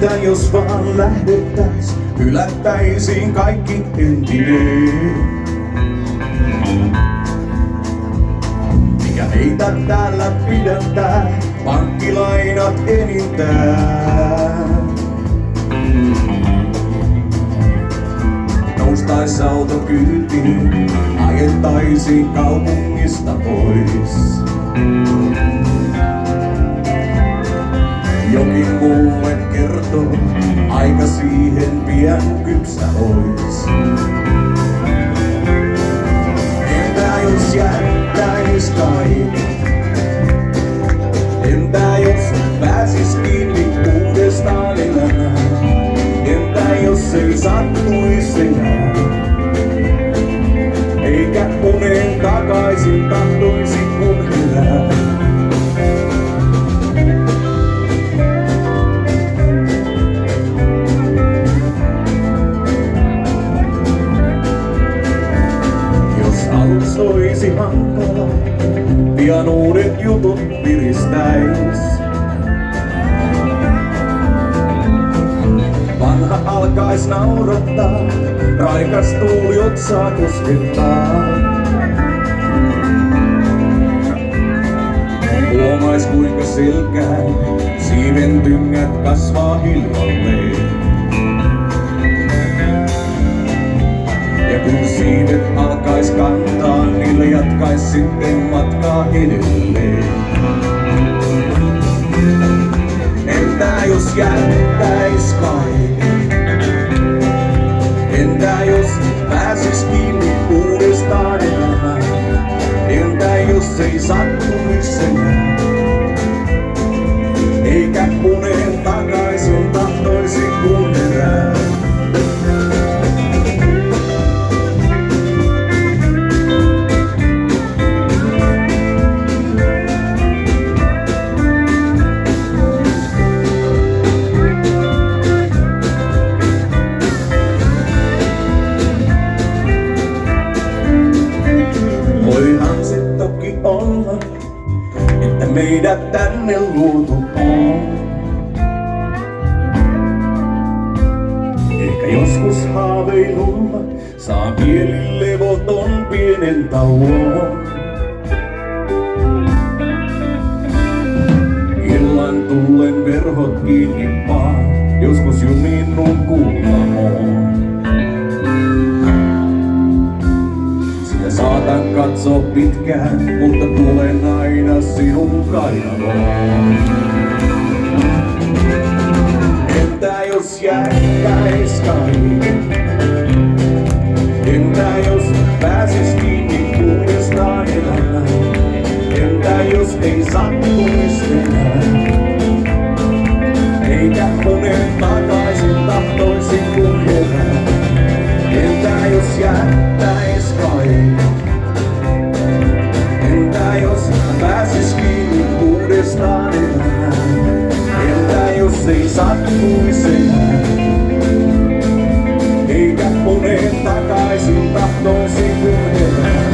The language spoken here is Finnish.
Entä jos vaan lähdettäis, hylättäisiin kaikki entinen? Mikä meitä täällä pidättää, pankkilainat enintään. Noustais auto kyytiin, ajettaisiin kaupungista pois. Jokin mulle kertoo, aika siihen pian kypsä ois. Entä jos jättäis kaikki? Entä jos pääsis kiinni uudestaan elämään? Entä jos ei sattuis enää? Eikä uneen takaisin tahtoisi kun elää. Jos alus olisi hankala, pian uudet jutut piristäis. Vanha alkais naurattaa, raikas tuuli otsaa koskettaa. Huomais kuinka selkään siiven tyngät kasvaa hiljalleen. Ja kun siivet alkais kantaa, niillä jatkais sitten matkaa edelleen. Entä jos jättäis kaiken? Entä jos pääsis kiinni uudestaan elämään? Entä jos ei sattuis enää? Eikä uneen takaisin tahtoisi kun herää. Voihan se toki olla, että meidät tänne luotu on. Ehkä joskus haaveilulla saa mieli levoton pienen tauon. Illan tullen verhot kiinni vaan, joskus juminnun kuullamoon. Saatan katsoa pitkään, mutta tulen aina sinun kainaloon. Entä jos jättäis kaiken? Entä jos pääsis kiinni uudestaan elämään? Entä jos ei sattuis enää? Eikä uneen takaisin tahtoisi kun herää? Entä jos jättäis kaiken? Entä jos pääsis kiinni uudestaan elämään? Entä jos ei sattuis enää? Eikä uneen takaisin tahtoisi kun herää?